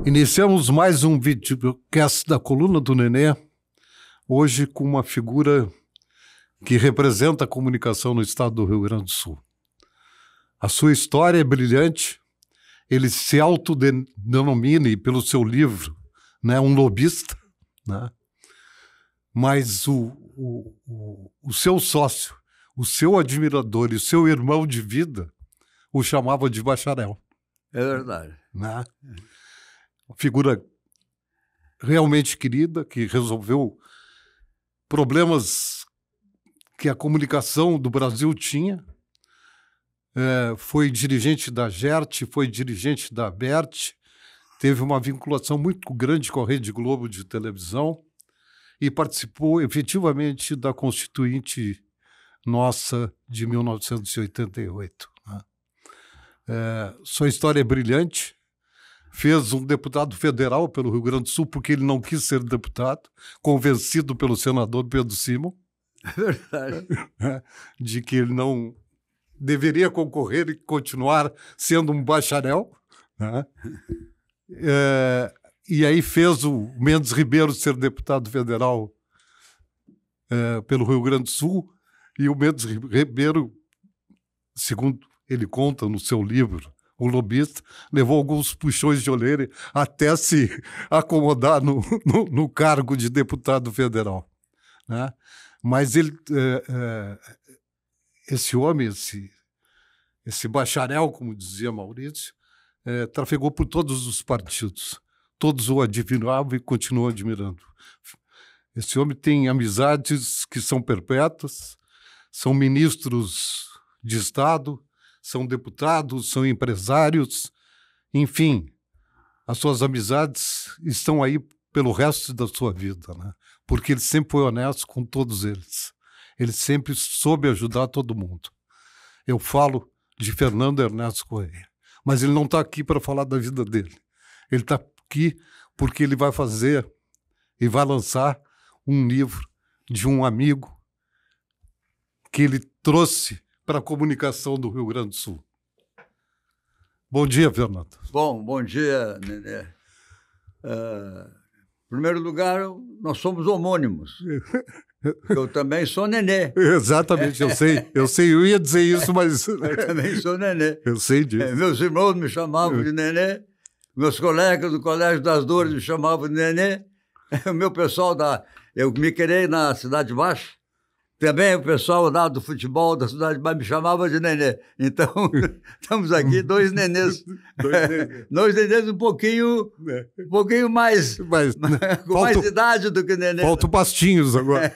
Iniciamos mais um videocast da Coluna do Nenê, hoje com uma figura que representa a comunicação no estado do Rio Grande do Sul. A sua história é brilhante, ele se autodenomina pelo seu livro, né, um lobista, né? Mas o seu sócio, o seu admirador e o seu irmão de vida o chamava de bacharel. É verdade. Né? Uma figura realmente querida, que resolveu problemas que a comunicação do Brasil tinha. Foi dirigente da GERT, foi dirigente da ABERT, teve uma vinculação muito grande com a Rede Globo de televisão e participou efetivamente da Constituinte nossa de 1988. Né? Sua história é brilhante. Fez um deputado federal pelo Rio Grande do Sul porque ele não quis ser deputado, convencido pelo senador Pedro Simon. É verdade. De que ele não deveria concorrer e continuar sendo um bacharel. Né? E aí fez o Mendes Ribeiro ser deputado federal pelo Rio Grande do Sul, e o Mendes Ribeiro, segundo ele conta no seu livro, O Lobista, levou alguns puxões de orelha até se acomodar no cargo de deputado federal. Né? Mas ele, esse homem, esse bacharel, como dizia Maurício, trafegou por todos os partidos. Todos o admiravam e continuam admirando. Esse homem tem amizades que são perpétuas, são ministros de Estado, são deputados, são empresários, enfim, as suas amizades estão aí pelo resto da sua vida, né? Porque ele sempre foi honesto com todos eles. Ele sempre soube ajudar todo mundo. Eu falo de Fernando Ernesto Correia, mas ele não está aqui para falar da vida dele. Ele está aqui porque ele vai fazer e vai lançar um livro de um amigo que ele trouxe para a comunicação do Rio Grande do Sul. Bom dia, Fernando. Bom dia, Nenê. Em primeiro lugar, nós somos homônimos. Eu também sou Nenê. Exatamente, eu sei, eu ia dizer isso, mas... Eu também sou Nenê. Eu sei disso. Meus irmãos me chamavam de Nenê, meus colegas do Colégio das Dores me chamavam de Nenê, o meu pessoal eu me criei na Cidade Baixa. Também o pessoal lá do futebol da Cidade Baixa me chamava de Nenê. Então, estamos aqui, dois nenês. Dois nenês um pouquinho mais... com mais idade do que Nenê. Faltam Bastinhos agora.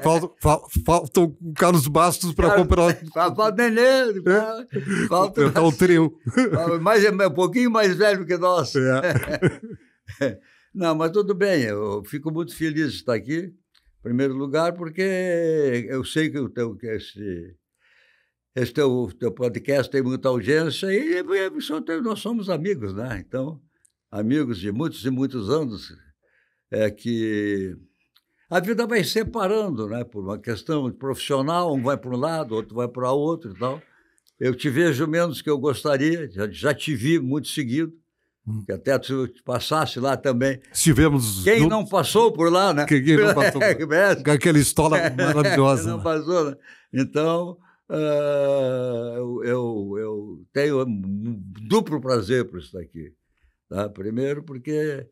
Faltam Carlos Bastos para comprar... Falta Nenê. Falta o trio. Mas é um pouquinho mais velho que nós. Não, mas tudo bem. Eu fico muito feliz de estar aqui. Em primeiro lugar, porque eu sei que esse teu podcast tem muita audiência e nós somos amigos, né? Então, amigos de muitos e muitos anos, que a vida vai separando, né? Por uma questão profissional, um vai para um lado, outro vai para outro e tal. Eu te vejo menos que eu gostaria, já te vi muito seguido. Que até tu passasse lá também. Estivemos... Quem não passou por lá, né? Quem não passou por lá. Aquela história maravilhosa. Não passou, né? Então, eu tenho um duplo prazer por estar aqui. Tá? Primeiro porque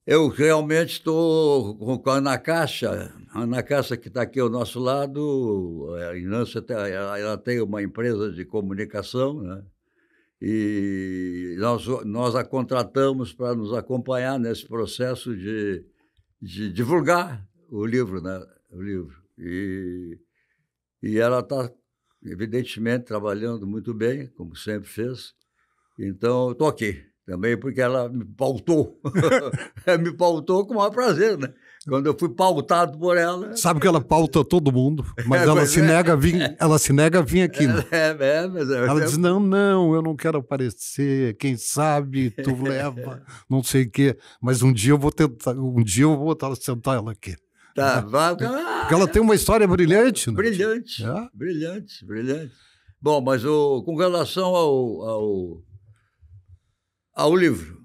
eu realmente estou com a Ana Cássia. A Ana Cássia, que está aqui ao nosso lado, ela tem uma empresa de comunicação, né? E nós a contratamos para nos acompanhar nesse processo de divulgar o livro, né? O livro. E ela está, evidentemente, trabalhando muito bem, como sempre fez. Então, eu estou aqui também porque ela me pautou. Me pautou com o maior prazer, né? Quando eu fui pautado por ela... Sabe que ela pauta todo mundo, mas ela se nega a vir aqui. Né? Ela diz, não, eu não quero aparecer, quem sabe tu leva, não sei o quê. Mas um dia eu vou sentar ela aqui. Tá, porque ela tem uma história brilhante. Né? Brilhante. Bom, mas com relação ao livro,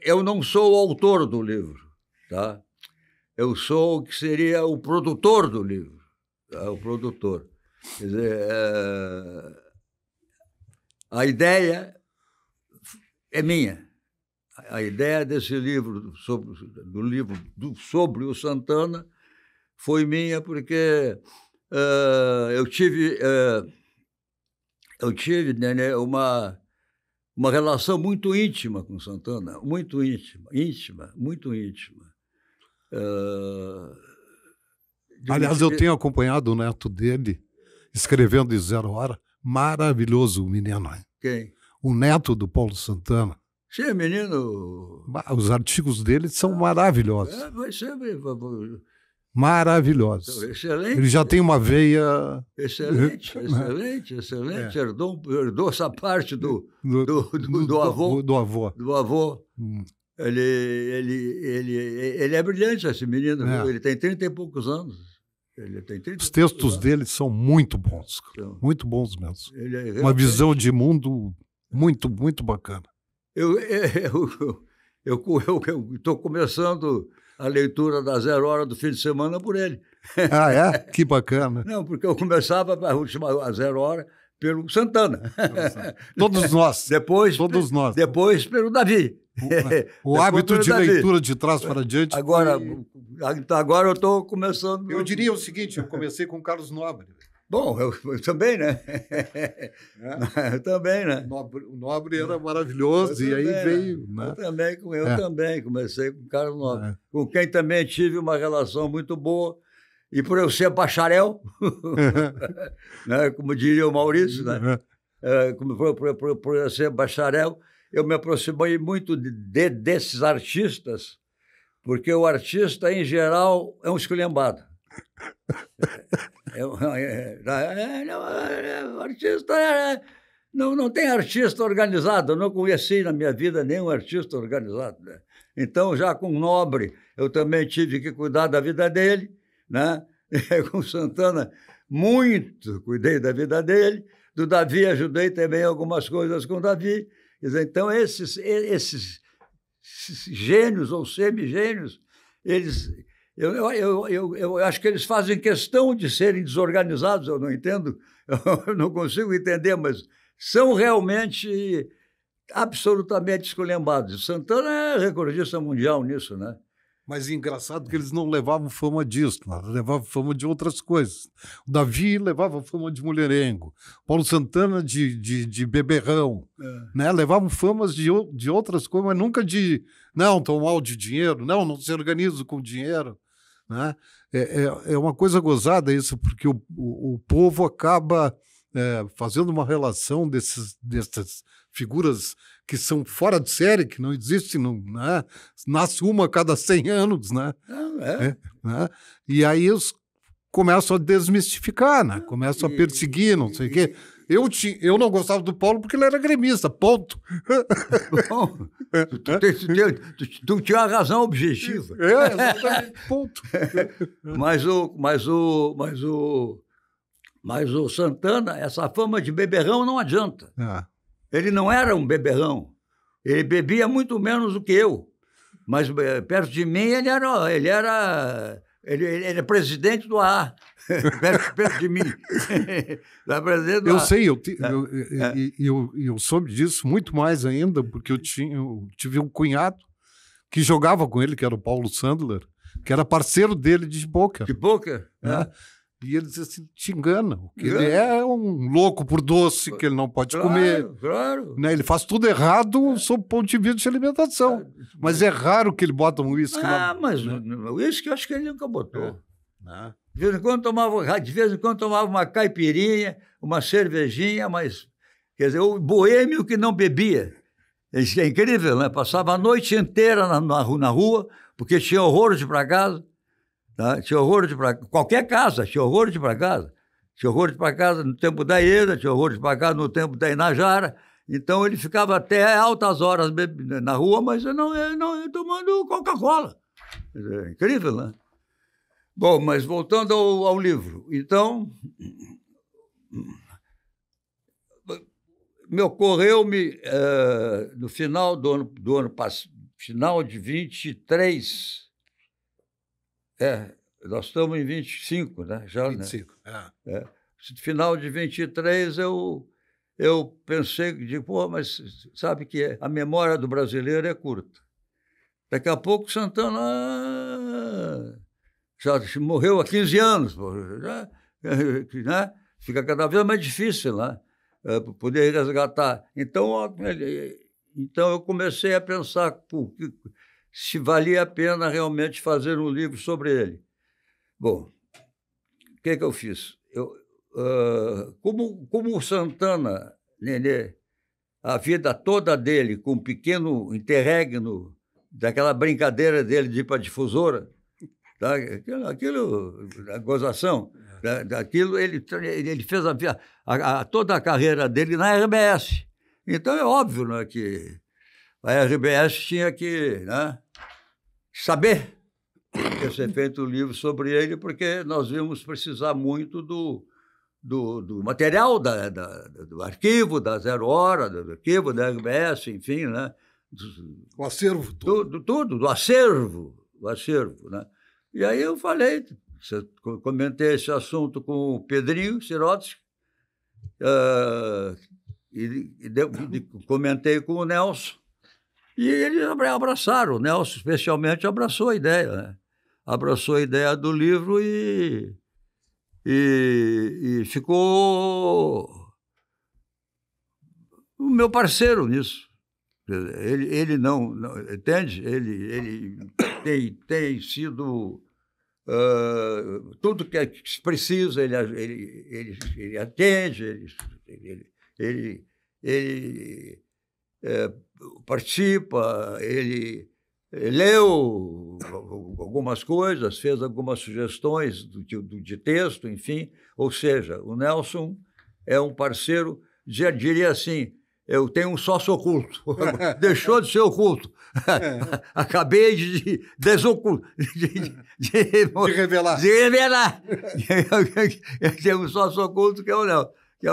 eu não sou o autor do livro, tá? Eu sou o que seria o produtor do livro, tá? O produtor. Quer dizer, a ideia é minha. A ideia desse livro, sobre o Santana, foi minha porque eu tive né, uma relação muito íntima com o Santana, muito íntima. Aliás, eu tenho acompanhado o neto dele, escrevendo em Zero Hora. Maravilhoso o menino. Hein? Quem? O neto do Paulo Santana. Sim, menino... Os artigos dele são maravilhosos. Vai sempre... Maravilhosos. Excelente. Ele já tem uma veia... Excelente. Herdou essa parte do avô. Do avô. Do avô. Ele é brilhante, esse menino. Ele tem 30 e poucos anos. Os textos dele são muito bons. Muito bons mesmo. Uma visão de mundo muito, muito bacana. Eu estou começando a leitura da Zero Hora do fim de semana por ele. Ah, é? Que bacana. Não, porque eu começava a Zero Hora pelo Santana. Todos nós. Todos nós. Depois pelo Davi. O hábito de leitura de trás para diante. Agora eu estou começando... Eu diria o seguinte, eu comecei com Carlos Nobre. Bom, eu também, né? Eu também, né? O Nobre era maravilhoso e aí veio... Né? Eu também comecei com Carlos Nobre, com quem também tive uma relação muito boa. E por eu ser bacharel, né? Como diria o Maurício, né? Por eu ser bacharel, eu me aproximei muito desses artistas, porque o artista, em geral, é um esculhambado. Não tem artista organizado. Eu não conheci na minha vida nenhum artista organizado, né? Então, já com Nobre, eu também tive que cuidar da vida dele, né? Com Santana, muito cuidei da vida dele. Do Davi, ajudei também algumas coisas com o Davi. Então, esses gênios ou semigênios, eles... Eu acho que eles fazem questão de serem desorganizados, eu não entendo, eu não consigo entender, mas são realmente absolutamente esculhambados. Santana é recordista mundial nisso, né? Mas engraçado que eles não levavam fama disso, levavam fama de outras coisas. O Davi levava fama de mulherengo, Paulo Santana de beberrão, né? Levavam famas de outras coisas, mas nunca de, não, estão mal de dinheiro, não se organizam com dinheiro. Né? É uma coisa gozada isso, porque o povo acaba fazendo uma relação dessas figuras que são fora de série, que não existem, né? Nasce uma a cada 100 anos, né? Né? E aí eles começam a desmistificar, né? Começam a perseguir, não sei o quê. Eu não gostava do Paulo porque ele era gremista, ponto. Bom, tu tinha a razão objetiva. Exatamente, ponto. Mas o Santana, essa fama de beberrão não adianta. Ele não era um beberrão. Ele bebia muito menos do que eu. Mas perto de mim ele era presidente do AA. perto de mim. Eu sei, eu soube disso muito mais ainda, porque eu tive um cunhado que jogava com ele, que era o Paulo Sandler, que era parceiro dele de pôquer. De pôquer? Né? E ele dizia assim, te engana, ele é um louco por doce, que ele não pode comer. Claro. Né? Ele faz tudo errado sob o ponto de vista de alimentação. Mas é raro que ele bota um uísque. Mas o uísque eu acho que ele nunca botou. De vez em quando tomava uma caipirinha, uma cervejinha, mas... Quer dizer, o boêmio que não bebia. Isso é incrível, né? Passava a noite inteira na rua, porque tinha horror de ir para casa. Tá? Tinha horror de ir para qualquer casa, tinha horror de ir para casa. Tinha horror de ir para casa no tempo da Ieda, tinha horror de ir para casa no tempo da Inajara. Então ele ficava até altas horas na rua, mas não tomando Coca-Cola. É incrível, né? Bom, mas voltando ao livro. Então, me ocorreu-me no final do ano passado, final de 23, nós estamos em 25, né? Já, 25, né? Final de 23, eu pensei, pô, mas sabe que a memória do brasileiro é curta. Daqui a pouco Santana já morreu há 15 anos, já, né? Fica cada vez mais difícil, né? Poder resgatar. Então eu comecei a pensar se valia a pena realmente fazer um livro sobre ele. Bom, o que eu fiz? Como o Santana, Nenê, a vida toda dele, com um pequeno interregno daquela brincadeira dele de ir para a difusora, tá? Aquilo, a gozação, daquilo, ele fez toda a carreira dele na RBS. Então é óbvio, né, que a RBS tinha que, né, saber ter ser feito um livro sobre ele, porque nós íamos precisar muito do material do arquivo da Zero Hora, do arquivo da RBS, enfim, né? O acervo todo. Tudo, do acervo, né? E aí eu comentei esse assunto com o Pedrinho Sirotsky, comentei com o Nelson, e eles abraçaram. O Nelson, especialmente, abraçou a ideia, né? Abraçou a ideia do livro e ficou o meu parceiro nisso. Ele não entende? Ele tem sido tudo que se precisa, ele atende, ele participa, ele leu algumas coisas, fez algumas sugestões de texto, enfim. Ou seja, o Nelson é um parceiro, diria assim, eu tenho um sócio oculto, deixou de ser oculto. Acabei de desocultar, de revelar. Eu tenho um sócio oculto que é o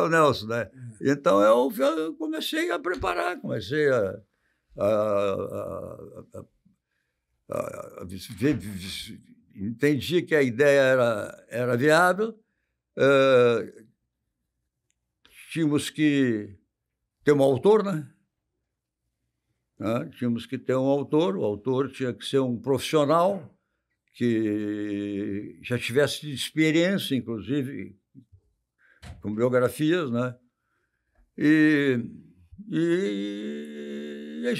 Nelson, né? Então eu comecei a preparar, entendi que a ideia era viável, tínhamos que ter um autor, né? Tínhamos que ter um autor, o autor tinha que ser um profissional que já tivesse experiência, inclusive, com biografias, né? E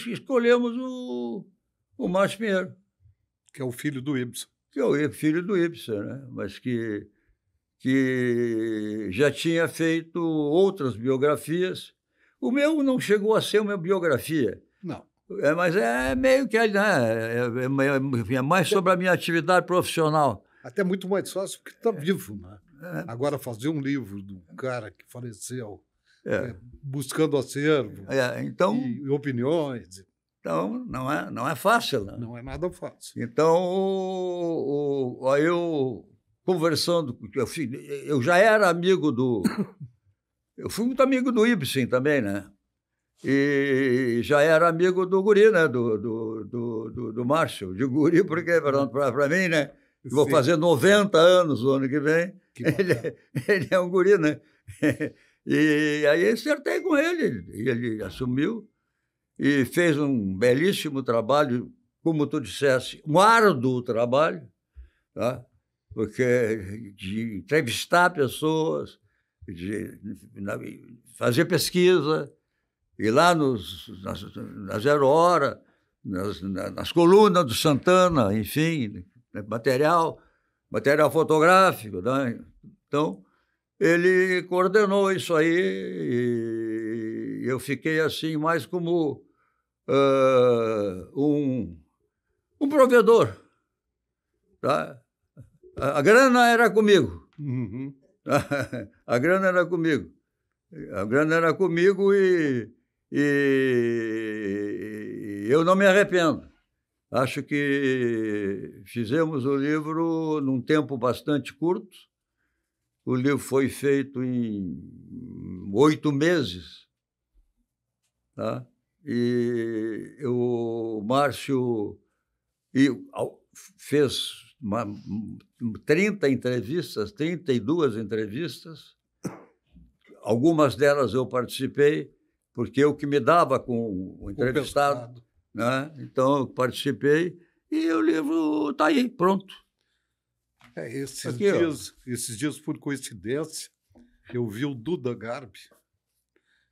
escolhemos o Márcio Pinheiro. Que é o filho do Ibsen. Que é o filho do Ibsen, né? Mas que já tinha feito outras biografias. O meu não chegou a ser uma biografia. Não. Mas é meio que, né? É mais sobre a minha atividade profissional. Até muito mais fácil porque está vivo, né? Agora, fazer um livro do cara que faleceu, buscando acervo então, e opiniões. Então, não é fácil. Né? Não é nada fácil. Então, aí eu, conversando, eu já era amigo eu fui muito amigo do Ibsen também, né? E já era amigo do Guri, né? Do Márcio, de Guri, porque para mim, né? Vou fazer 90 anos o ano que vem. Ele é um Guri, né? E aí acertei com ele. Ele assumiu e fez um belíssimo trabalho, como tu disseste, um árduo trabalho, tá? Porque de entrevistar pessoas, de fazer pesquisa, ir lá na Zero Hora, nas colunas do Santana, enfim, material fotográfico, né? Então, ele coordenou isso aí e eu fiquei assim mais como um provedor, tá? A grana era comigo. Uhum. A grana era comigo. E eu não me arrependo. Acho que fizemos o livro num tempo bastante curto. O livro foi feito em 8 meses. tá? E o Márcio fez 32 entrevistas. Algumas delas eu participei, porque eu que me dava com o entrevistado, né? Então eu participei e o livro está aí, pronto. Esses dias, por coincidência, eu vi o Duda Garbi.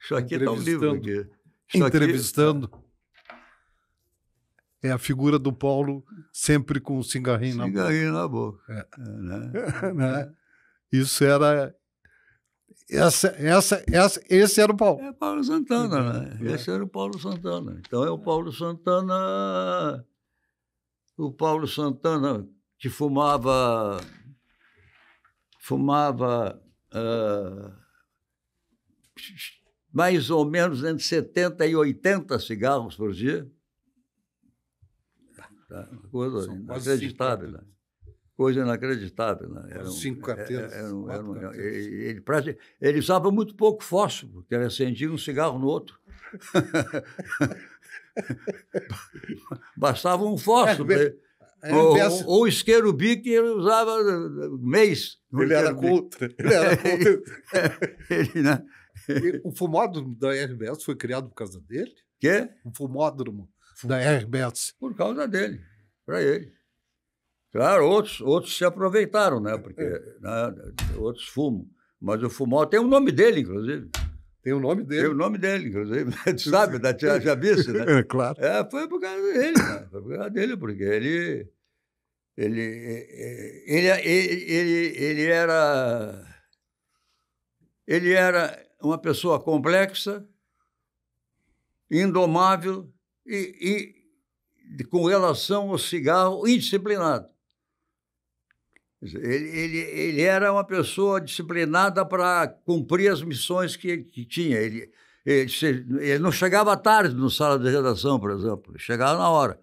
Isso aqui está o livro. Aqui. Entrevistando. É a figura do Paulo sempre com um cigarrinho na boca. É. Né? Isso era... Esse era o Paulo. É Paulo Santana, né? Esse era o Paulo Santana. Então é o Paulo Santana... O Paulo Santana que fumava mais ou menos entre 70 e 80 cigarros por dia. Tá? Coisa inacreditável, né? Coisa inacreditável. Né? Eram 5 carteiras. Ele usava muito pouco fósforo, porque ele acendia um cigarro no outro. Bastava um fósforo. Ou isqueiro bico, ele usava mês. Ele era contra. Né? O fumódromo da RBS foi criado por causa dele? Quê? O fumódromo da RBS. Por causa dele, para ele. Claro, outros se aproveitaram, né? Porque outros fumam. Mas o fumódromo tem o nome dele, inclusive. Tem o nome dele? Tem o nome dele, inclusive. Tu sabe, da Tia Jabice, né? É, claro. Foi por causa dele, né? Foi por causa dele, porque ele era uma pessoa complexa, indomável e com relação ao cigarro, indisciplinado. Ele era uma pessoa disciplinada para cumprir as missões que tinha. Ele não chegava tarde na sala de redação, por exemplo. Ele chegava na hora.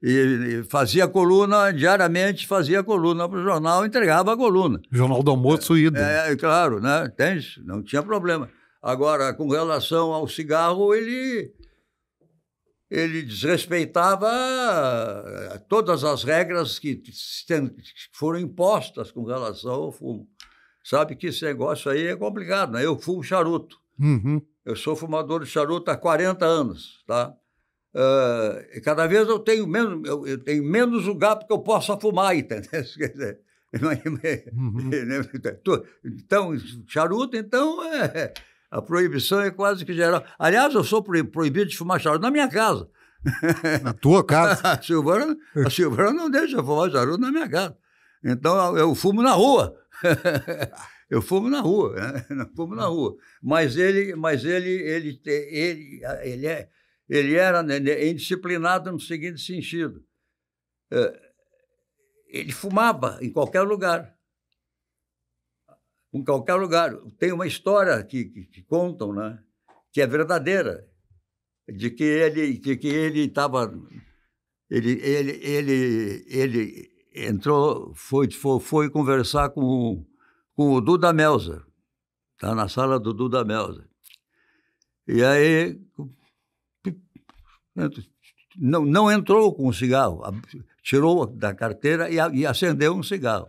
E fazia coluna, diariamente fazia coluna para o jornal, entregava a coluna. Jornal do Almoço ida. Claro, né? Entende? Não tinha problema. Agora, com relação ao cigarro, ele desrespeitava todas as regras que foram impostas com relação ao fumo. Sabe que esse negócio aí é complicado, né? Eu fumo charuto. Uhum. Eu sou fumador de charuto há 40 anos, tá? E cada vez eu tenho menos lugar porque eu posso fumar, entendeu? Quer dizer, então, charuto, então, a proibição é quase que geral. Aliás, eu sou proibido de fumar charuto na minha casa. Na tua casa? A Silvana não deixa eu fumar charuto na minha casa. Então, eu fumo na rua. Eu fumo na rua, né? Fumo na rua. Mas ele era indisciplinado no seguinte sentido. Ele fumava em qualquer lugar. Em qualquer lugar. Tem uma história que contam, né? Que é verdadeira, de que ele estava... Ele entrou, foi conversar com o Duda Melzer, tá na sala do Duda Melzer. E aí não entrou com o cigarro, tirou da carteira e acendeu um cigarro.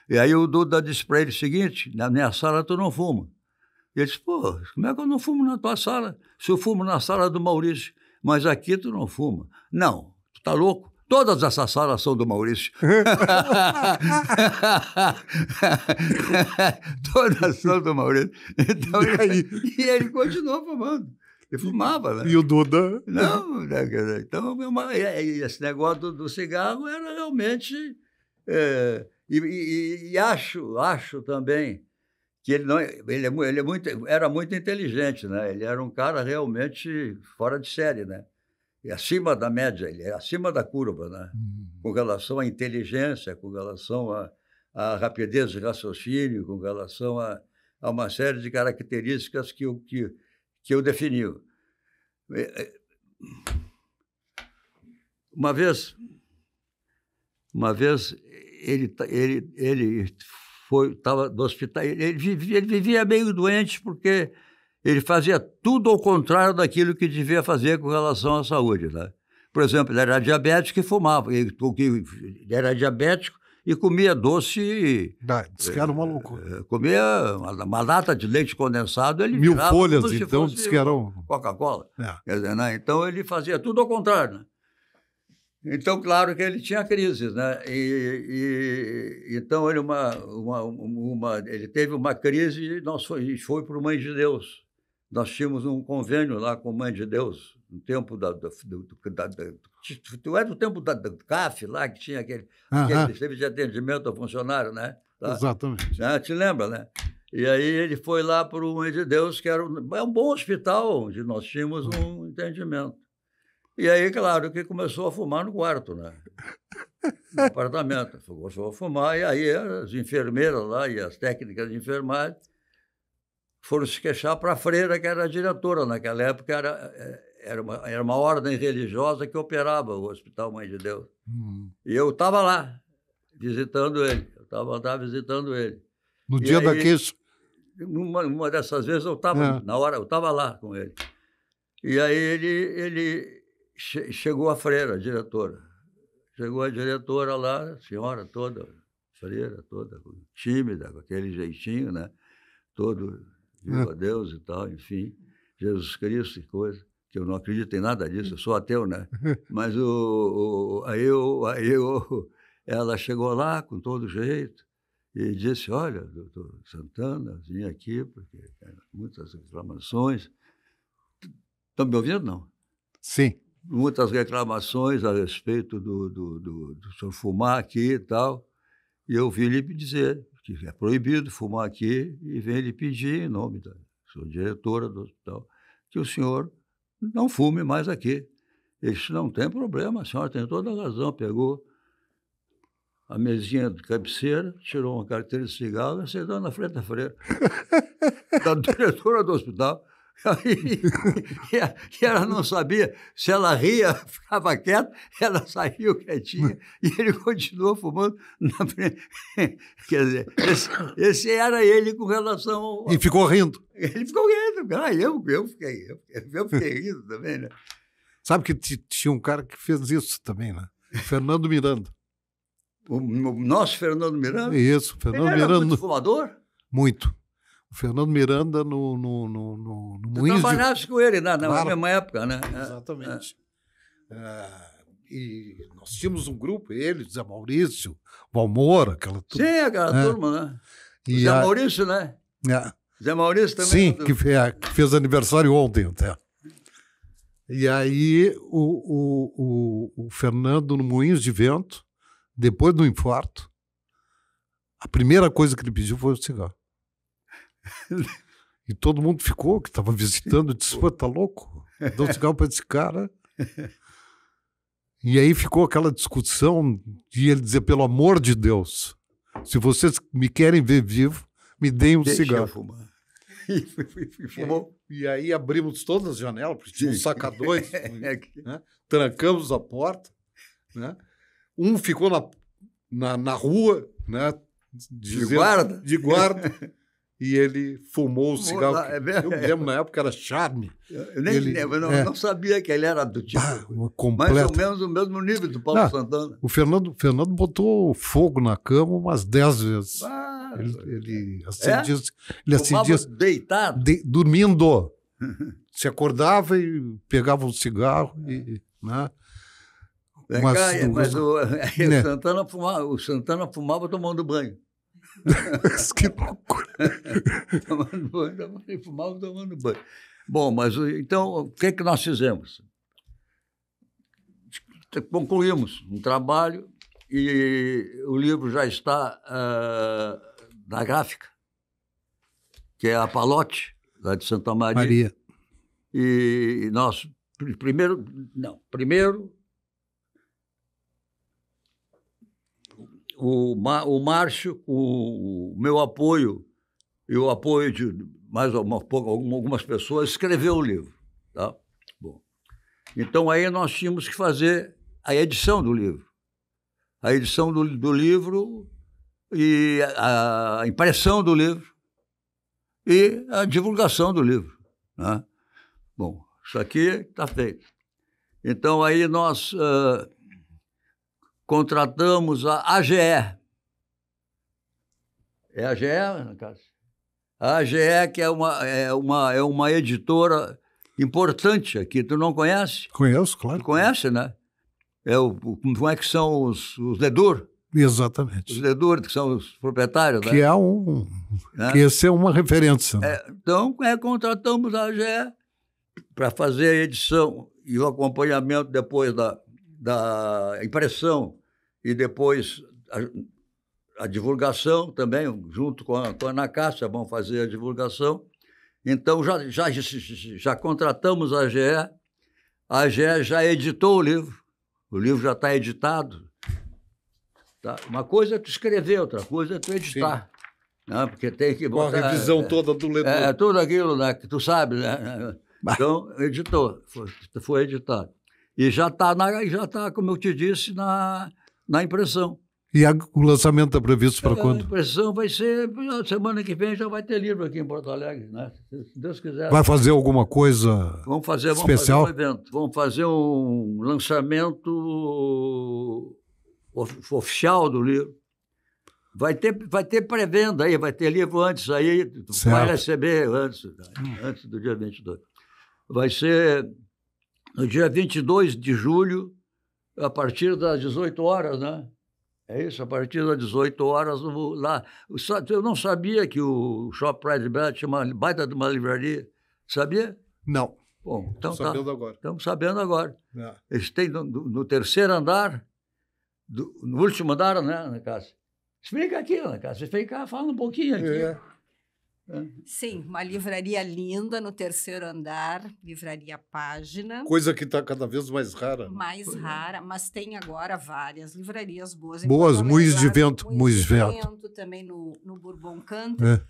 E aí o Duda disse para ele o seguinte: na minha sala tu não fuma. E ele disse: pô, como é que eu não fumo na tua sala? Se eu fumo na sala do Maurício, mas aqui tu não fuma. Não, tu tá louco? Todas essas salas são do Maurício. Todas são do Maurício. Então, e ele continuou fumando. Ele fumava, né? E o Duda? Não, então esse negócio do cigarro era realmente... E acho também que ele era muito inteligente, né? Ele era um cara realmente fora de série, né? E acima da média, ele é acima da curva, né? Com relação à inteligência, com relação à rapidez de raciocínio, com relação a uma série de características que eu defini. Uma vez ele estava no hospital, ele vivia meio doente porque ele fazia tudo ao contrário daquilo que devia fazer com relação à saúde, né? Por exemplo, ele era diabético e fumava. Ele era diabético e comia doce. Diz que era uma loucura. Comia uma lata de leite condensado, ele 1000 folhas, então, diz que era Coca-Cola. Quer dizer, né? Então, ele fazia tudo ao contrário, né? Então, claro que ele tinha crises, né? Então, ele teve uma crise e foi para o Mãe de Deus. Nós tínhamos um convênio lá com o Mãe de Deus, no tempo era o tempo da CAF lá, que tinha aquele serviço de atendimento ao funcionário, né? Tá? Exatamente. Te lembra, né? E aí ele foi lá para o Mãe de Deus, que é um bom hospital, onde nós tínhamos um entendimento. E aí, claro, que começou a fumar no quarto, né? No apartamento. Começou a fumar, e aí as enfermeiras lá e as técnicas de enfermagem foram se queixar para a freira, que era a diretora. Naquela época era uma ordem religiosa que operava o Hospital Mãe de Deus. E eu estava lá, visitando ele. Eu estava visitando ele. No dia da queixa? Uma dessas vezes eu estava, na hora, eu estava lá com ele. E aí ele chegou a freira, a diretora. Chegou a diretora lá, a senhora toda, freira toda, tímida, com aquele jeitinho, né? Todo, viva Deus e tal, enfim, Jesus Cristo e coisa, que eu não acredito em nada disso, eu sou ateu, né? Mas ela chegou lá com todo jeito e disse, olha, doutor Santana, vim aqui porque tem muitas reclamações. Estão me ouvindo, não? Sim. Muitas reclamações a respeito do senhor fumar aqui e tal. E eu vim lhe dizer que é proibido fumar aqui e vem lhe pedir, em nome da sua diretora do hospital, que o senhor não fume mais aqui. Ele disse, não tem problema, a senhora tem toda a razão. Pegou a mesinha de cabeceira, tirou uma carteira de cigarro e acendeu na frente da freira, da diretora do hospital. E ela não sabia se ela ria, ficava quieta, ela saiu quietinha e ele continuou fumando na frente. Quer dizer, esse era ele com relação ao... E ficou rindo. Ele ficou rindo. Eu fiquei rindo também, né? Sabe que tinha um cara que fez isso também, né? Fernando Miranda. O nosso Fernando Miranda? Isso, Fernando ele era Miranda. Muito fumador? Muito. O Fernando Miranda no Moinhos. Tu trabalhaste com ele na Claro. mesma época, né? Exatamente. E nós tínhamos um grupo, ele, Zé Maurício, Valmor, aquela turma. Sim, aquela turma, né? E Zé Maurício, né? Zé Maurício também. Sim, que fez aniversário ontem até. E aí o Fernando no Moinhos de Vento, depois do infarto, a primeira coisa que ele pediu foi o cigarro. E todo mundo ficou, que estava visitando, disse, pô, tá louco? Dá um cigarro para esse cara. E aí ficou aquela discussão de ele dizer, pelo amor de Deus, se vocês me querem ver vivo, me deem um cigarro. Eu fumar. E fumou. E aí abrimos todas as janelas, porque tinha uns sacadores, né? Trancamos a porta, né? Um ficou na rua, né? De guarda. E ele fumou o cigarro. Eu me lembro, na época era Charme. Eu nem lembro, não sabia que ele era do tipo. Mais ou menos o mesmo nível do Paulo Santana. O Fernando botou fogo na cama umas 10 vezes. Ele acendia. Ele acendia deitado? Dormindo. Se acordava e pegava um cigarro e. Né? Mas o Santana fumava tomando banho. Que loucura. tomando banho. Bom, mas então, o que é que nós fizemos? Concluímos um trabalho e o livro já está na gráfica, que é a Palote, lá de Santa Maria. E nós, primeiro o Márcio, o meu apoio e o apoio de mais algumas pessoas, escreveu o livro. Tá? Bom. Então, aí nós tínhamos que fazer a edição do livro. A edição do livro e a impressão do livro e a divulgação do livro. né? Bom, isso aqui está feito. Então, aí nós contratamos a AGE. É a AGE, Cássio? A AGE, que é uma editora importante aqui. Tu não conhece? Conheço, claro. Tu conhece, né? Como é que são os Ledur? Exatamente. Os Ledur, que são os proprietários, que né? Que esse é uma referência. Né? Então, contratamos a AGE para fazer a edição e o acompanhamento depois da impressão e depois a divulgação também, junto com a Ana Cássia, vão fazer a divulgação. Então, já contratamos a AGE já editou o livro já está editado. Tá? Uma coisa é tu escrever, outra coisa é tu editar. Né? Porque tem que botar... Com a revisão toda do leitor. Tudo aquilo, né, que tu sabe, né? Então, editou, foi editado. E já está, como eu te disse, na impressão. E o lançamento está previsto para quando? A impressão vai ser, semana que vem já vai ter livro aqui em Porto Alegre, né? Se Deus quiser. Vai fazer alguma coisa especial? Vamos fazer um evento, vamos fazer um lançamento oficial do livro. Vai ter pré-venda aí, vai ter livro antes aí, vai receber antes do dia 22. Vai ser no dia 22 de julho, a partir das 18 horas, né? É isso, a partir das 18 horas lá. Eu não sabia que o Shopping Pride Belt tinha uma baita de uma livraria. Sabia? Não. Bom, então Estamos sabendo agora. Eles têm no terceiro andar, no último andar, né, Cássia? Explica aqui, Ana Cássia. Vem cá, fala um pouquinho aqui. Sim, uma livraria linda no terceiro andar, livraria Página. Coisa que está cada vez mais rara. Mais rara, mas tem agora várias livrarias boas. Boas, Moinhos de Vento. Também no Bourbon Country.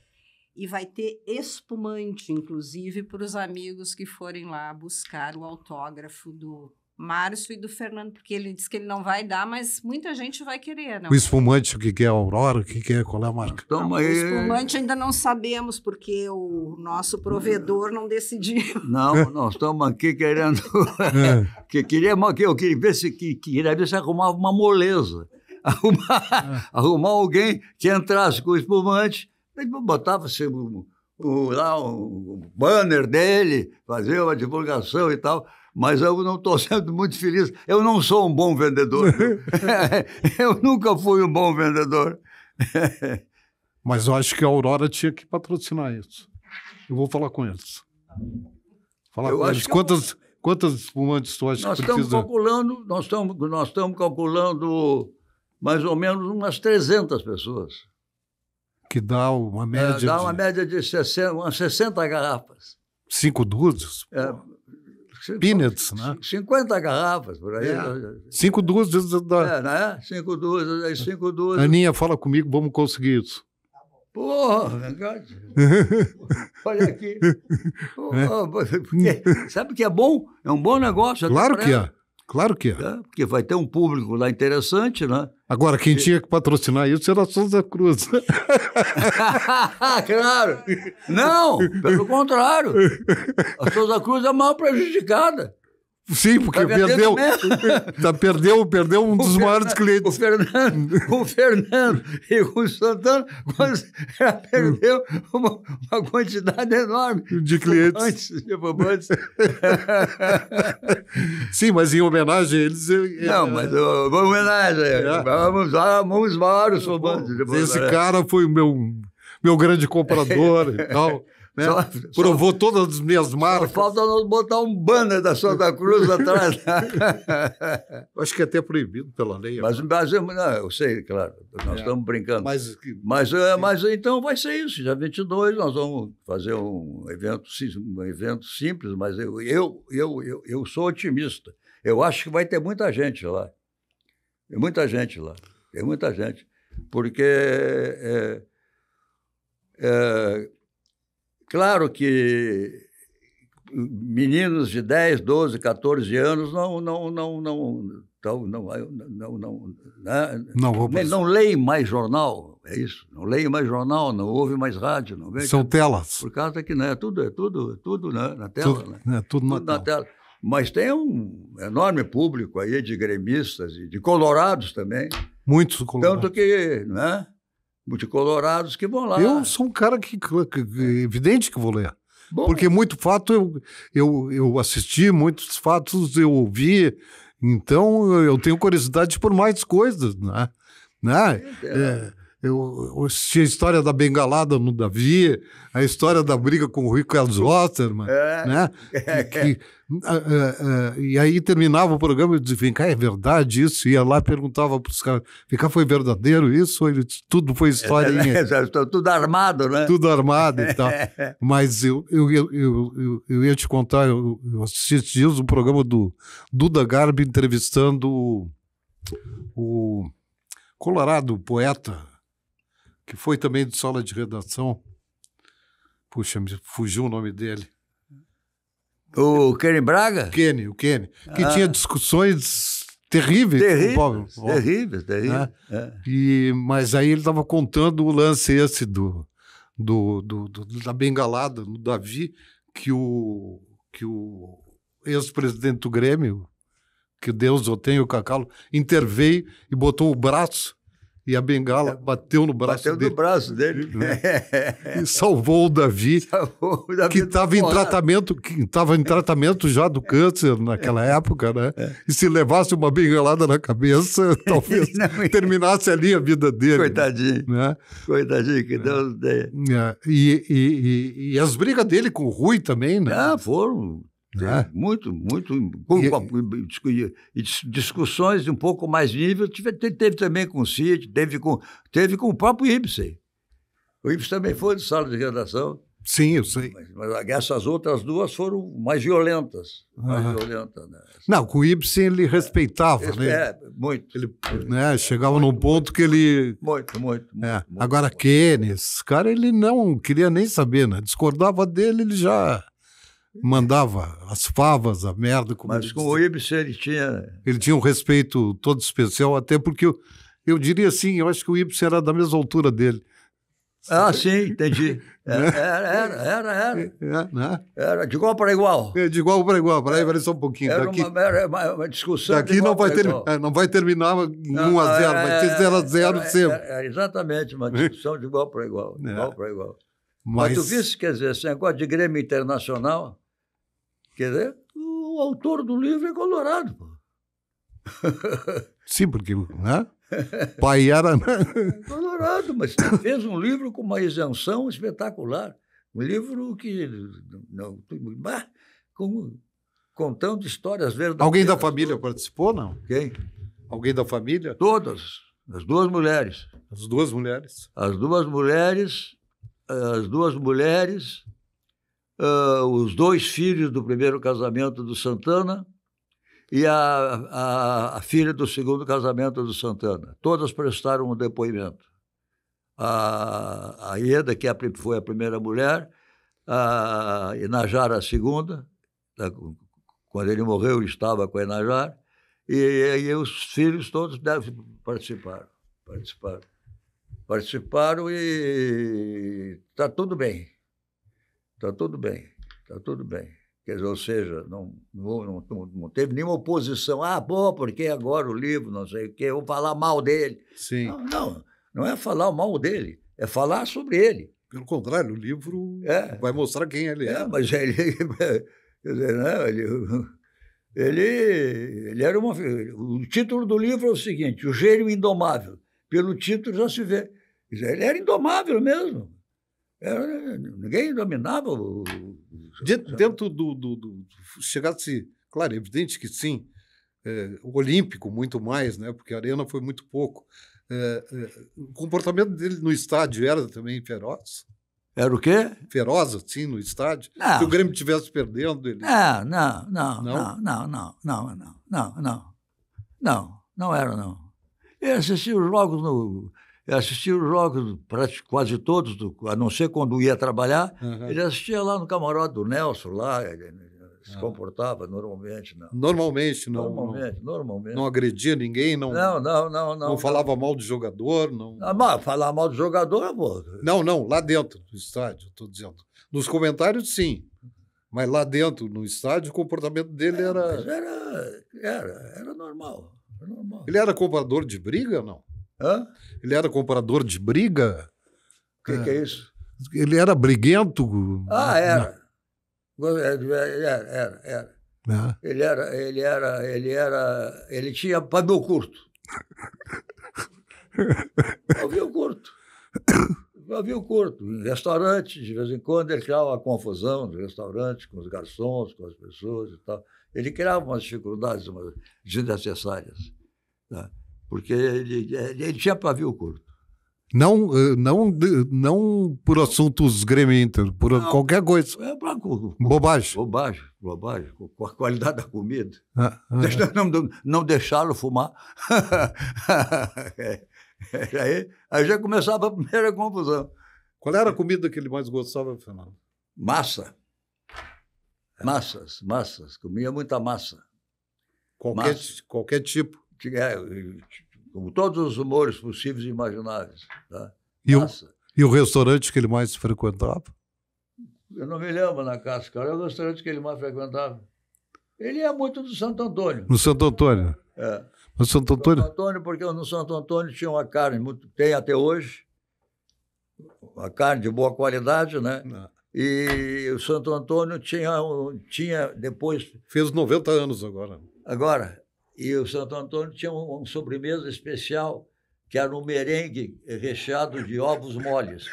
E vai ter espumante, inclusive, para os amigos que forem lá buscar o autógrafo do Márcio e do Fernando, porque ele disse que ele não vai dar, mas muita gente vai querer. Não o espumante, o que é a Aurora, o que é, qual é a marca? O espumante ainda não sabemos, porque o nosso provedor não decidiu. Não, nós estamos aqui querendo... Eu queria ver se arrumava uma moleza. Arrumar alguém que entrasse com o espumante, botava-se lá um banner dele, fazer uma divulgação e tal... Mas eu não estou sendo muito feliz. Eu não sou um bom vendedor. Eu nunca fui um bom vendedor. Mas eu acho que a Aurora tinha que patrocinar isso. Eu vou falar com eles. Quantas espumantes tu acha que precisa? Nós estamos calculando mais ou menos umas 300 pessoas. Que dá uma média Dá uma média de 60 garrafas. 5 dúzias? Peanuts, né? 50 garrafas, por aí. 5 dúzias. Né? 5 dúzias. Aninha, fala comigo, vamos conseguir isso. Porra, olha aqui. Sabe o que é bom? É um bom negócio. Claro que é. Claro que é. Porque vai ter um público lá interessante, né? Agora, quem tinha que patrocinar isso era a Souza Cruz. Claro! Não, pelo contrário. A Souza Cruz é mal prejudicada. Sim, porque perdeu um dos maiores clientes. O Fernando e o Santana perdeu uma quantidade enorme de clientes. Sim, mas em homenagem a eles... Não, mas uma homenagem. Vamos vários fumantes. Esse cara foi o meu grande comprador e tal. Né? Provou todas as minhas marcas. Só falta nós botar um banner da Santa Cruz atrás. Acho que é até proibido pela lei. Mas não, eu sei, claro. Nós estamos brincando. Mas então vai ser isso. Dia 22 nós vamos fazer um evento simples, mas eu sou otimista. Eu acho que vai ter muita gente lá. Tem muita gente lá. Tem muita gente. Porque... Claro que meninos de 10, 12, 14 anos não leem mais jornal, é isso. Não leem mais jornal, não ouvem mais rádio. Não vê, são telas. Por causa que é tudo na tela. Tudo, né? Tudo na tela. Mas tem um enorme público aí de gremistas e de colorados também. Muitos colorados. Tanto que, né? Muitos colorados que vão lá. Eu sou um cara que evidente que vou ler. Bom, porque muito fato eu assisti, muitos fatos eu ouvi, então eu tenho curiosidade por mais coisas, né? Eu assisti a história da bengalada no Davi, a história da briga com o Rui Carlos Osterman, né? E aí terminava o programa e dizia, vem cá, é verdade isso? Ia lá e perguntava para os caras, vem cá, foi verdadeiro isso? Ou tudo foi historinha? Tudo armado, né? Tudo armado e tal. Mas eu ia te contar, eu assisti esses dias um programa do Duda Garbi entrevistando o Colorado, o poeta, que foi também de sala de redação. Puxa, me fugiu o nome dele. O Kenny Braga? O Kenny. Que tinha discussões terríveis. Terríveis. Mas aí ele estava contando o lance esse da bengalada no Davi, que o ex-presidente do Grêmio, que Deus o tenha, o Cacalo, interveio e botou o braço e a bengala bateu no braço dele. Bateu no braço dele. E salvou o Davi, que estava em tratamento já do câncer naquela época, né? E se levasse uma bengalada na cabeça, talvez terminasse ali a vida dele. Coitadinho. Né? Coitadinho, que Deus dê. E as brigas dele com o Rui também, né? Foram... Muito. E discussões de um pouco mais nível. Teve também com o Cid, teve com o próprio Ibsen. O Ibsen também foi de sala de redação. Sim, eu sei. Mas essas outras duas foram mais violentas. Né? Não, com o Ibsen ele respeitava, né? Muito. Ele chegava num ponto que ele... Muito. Agora, Kenny, esse cara, ele não queria nem saber, né? Discordava dele, ele já... mandava as favas, a merda. Mas com o Ibsen ele tinha um respeito todo especial, até porque eu diria assim, eu acho que o Ibsen era da mesma altura dele. Sim, entendi. Era de igual para igual. De igual para igual. Peraí só um pouquinho. Era uma discussão. Daqui não vai terminar em 1-0, vai ter 0-0 sempre. Exatamente, uma discussão de igual para igual. Igual para igual. Mas tu viste, quer dizer, esse negócio de Grêmio Internacional, quer dizer, o autor do livro é colorado, pô. Sim, porque, né? Pai era... colorado, mas fez um livro com uma isenção espetacular. Um livro que... contando histórias verdadeiras. Alguém da família participou, não? Quem? Alguém da família? Todas. As duas mulheres. As duas mulheres? As duas mulheres... os dois filhos do primeiro casamento do Santana e a filha do segundo casamento do Santana. Todas prestaram um depoimento. A Ieda, que foi a primeira mulher, a Inajara a segunda. Quando ele morreu, ele estava com a Inajara. E os filhos todos participaram e está tudo bem. Está tudo bem. Quer dizer, ou seja, não teve nenhuma oposição. Porque agora o livro, não sei o quê, eu vou falar mal dele. Sim. Não é falar mal dele, é falar sobre ele. Pelo contrário, o livro vai mostrar quem ele é. Mas ele... Quer dizer, né, ele era uma... O título do livro é o seguinte, O Gênio Indomável. Pelo título já se vê. Quer dizer, ele era indomável mesmo. Ninguém dominava dentro do chegasse, claro, é evidente que sim, o Olímpico muito mais, né? Porque a Arena foi muito pouco. O comportamento dele no estádio era também feroz? Era o quê? Feroz, assim, no estádio? Se o Grêmio estivesse perdendo, ele... Não era, não. Ele assistia os jogos Eu assistia os jogos, quase todos, a não ser quando ia trabalhar, ele assistia lá no camarote do Nelson, lá, ele se comportava normalmente. Não. Normalmente, não. Normalmente. Não agredia ninguém, não. Não falava mal do jogador, não. Falar mal do jogador, pô. Não, lá dentro do estádio, estou dizendo. Nos comentários, sim. Mas lá dentro, no estádio, o comportamento dele era... Era normal. Ele era comprador de briga ou não? Hã? Ele era comprador de briga? O que é isso? Ele era briguento? Era. Ele tinha pavio curto. Pavio curto. Em restaurantes, de vez em quando, ele criava uma confusão no restaurante, com os garçons, com as pessoas e tal. Ele criava umas dificuldades desnecessárias, tá? Porque ele tinha pavio curto. Não por assuntos Grêmio Inter, por qualquer coisa. Bobagem. Bobagem, com a qualidade da comida. Não deixá-lo fumar. Aí já começava a primeira confusão. Qual era a comida que ele mais gostava, Fernando? Massas. Comia muita massa. Qualquer tipo. Com todos os humores possíveis e imagináveis. Tá? E o restaurante que ele mais frequentava? Eu não me lembro na casa, cara. É o restaurante que ele mais frequentava. Ele é muito do Santo Antônio. No Santo Antônio? No Santo Antônio? Santo Antônio, porque no Santo Antônio tinha uma carne, tem até hoje, uma carne de boa qualidade, né? E o Santo Antônio tinha depois... Fez 90 anos agora. E o Santo Antônio tinha uma sobremesa especial, que era um merengue recheado de ovos moles.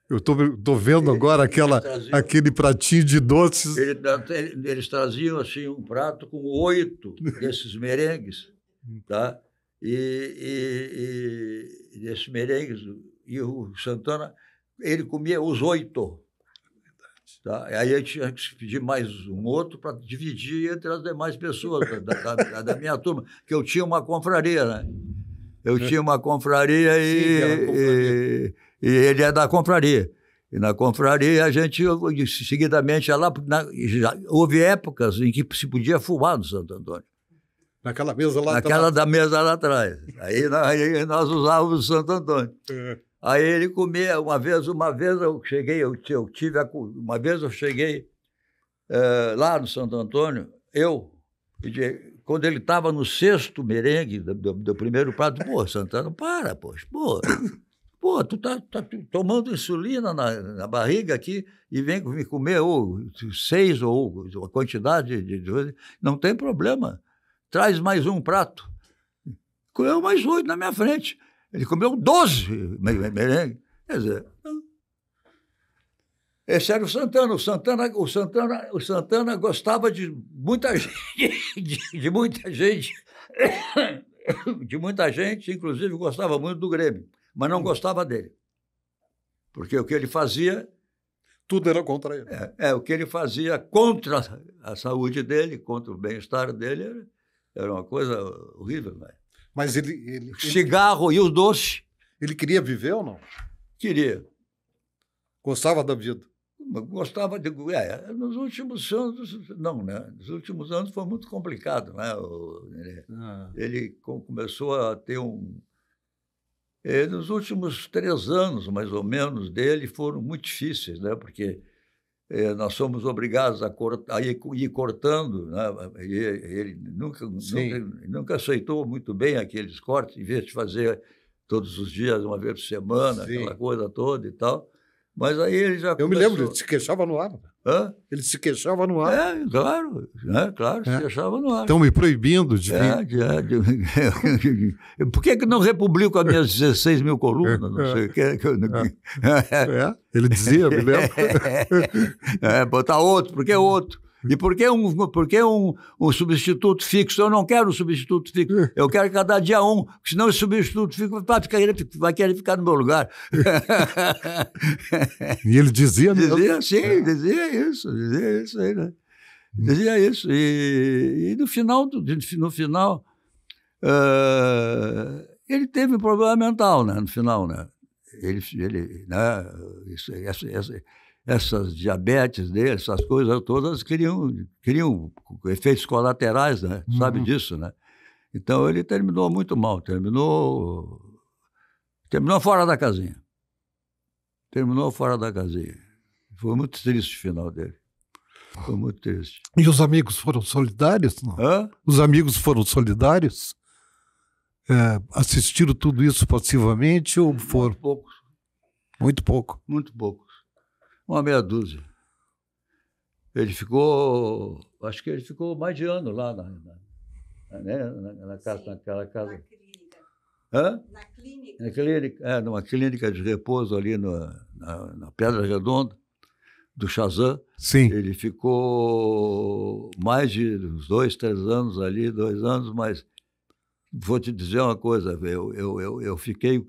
Eu estou vendo agora aquele pratinho de doces. Eles traziam assim, um prato com 8 desses merengues, tá? E desses merengues, e o Santana, ele comia os 8. Tá? Aí eu tinha que pedir mais um outro para dividir entre as demais pessoas da minha turma, que eu tinha uma confraria, né? Eu tinha uma confraria e ele é da confraria. E na confraria a gente seguidamente ia lá, houve épocas em que se podia fumar no Santo Antônio. Naquela mesa lá atrás. Naquela da mesa lá atrás. Aí nós usávamos o Santo Antônio. Aí ele comia, uma vez eu cheguei lá no Santo Antônio, quando ele estava no 6º merengue do primeiro prato, Santana, tu tá tomando insulina na barriga aqui e vem me comer 6 ou a quantidade de... Não tem problema, traz mais um prato. Comeu mais 8 na minha frente. Ele comeu 12 merengue. Quer dizer, esse era o Santana. O Santana gostava de muita gente, de muita gente, inclusive gostava muito do Grêmio, mas não gostava dele. Porque o que ele fazia... Tudo era contra ele. O que ele fazia contra a saúde dele, contra o bem-estar dele, era uma coisa horrível, né? Mas ele... Cigarro e o doce. Ele queria viver ou não? Queria. Gostava da vida? Gostava de... nos últimos anos, não, né? Nos últimos anos foi muito complicado, né? Ele começou a ter nos últimos 3 anos, mais ou menos, dele foram muito difíceis, né? Porque nós somos obrigados a ir cortando, né? Ele nunca aceitou muito bem aqueles cortes, em vez de fazer todos os dias, uma vez por semana, Sim. Aquela coisa toda e tal. Mas aí ele já Eu me lembro, ele se queixava no ar. Ele se queixava no ar. Claro, se queixava no ar. Estão me proibindo de vir. Por que não republico as minhas 16 mil colunas? Não sei o que. Ele dizia, me lembro. Botar outro, por que outro? E por que um substituto fixo? Eu não quero um substituto fixo. Eu quero cada dia um, senão o substituto fixo vai querer ficar no meu lugar. E ele dizia mesmo? Dizia isso aí, né? Dizia isso. E no final Ele teve um problema mental, né, no final, né? Né, essas diabetes dele, essas coisas todas criam efeitos colaterais, né? Sabe disso, né? Então ele terminou muito mal, terminou fora da casinha. Terminou fora da casinha. Foi muito triste o final dele. Foi muito triste. E os amigos foram solidários? Não? Hã? Os amigos foram solidários? Assistiram tudo isso passivamente ou foram? Muito poucos. Muito pouco. Muito poucos. Uma meia dúzia. Ele ficou... Acho que ele ficou mais de ano lá naquela casa. Na clínica. Hã? Na clínica. Na clínica, numa clínica de repouso ali na Pedra Redonda, do Chazan. Sim. Ele ficou mais de uns 2, 3 anos ali, 2 anos, mas vou te dizer uma coisa, eu fiquei...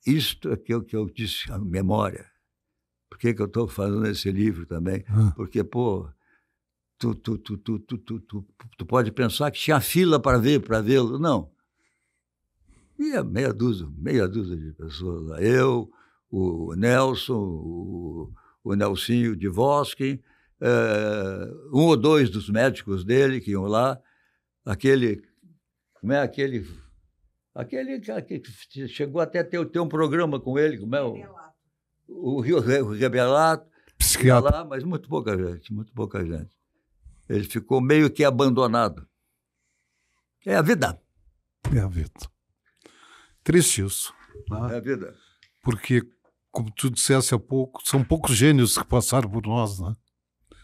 Isto é que eu disse, a memória. Por que eu estou fazendo esse livro também? Porque, pô, tu pode pensar que tinha fila para vê-lo. Não. Ia meia dúzia de pessoas lá. Eu, o Nelson, o Nelsinho de Voskin, 1 ou 2 dos médicos dele que iam lá, como é aquele que chegou até ter um programa com ele, como é o Rebelato, psiquiatra. Lá, mas muito pouca gente. Ele ficou meio que abandonado. É a vida. É a vida. Triste isso. Né? É a vida. Porque, como tu disseste há pouco, são poucos gênios que passaram por nós, né?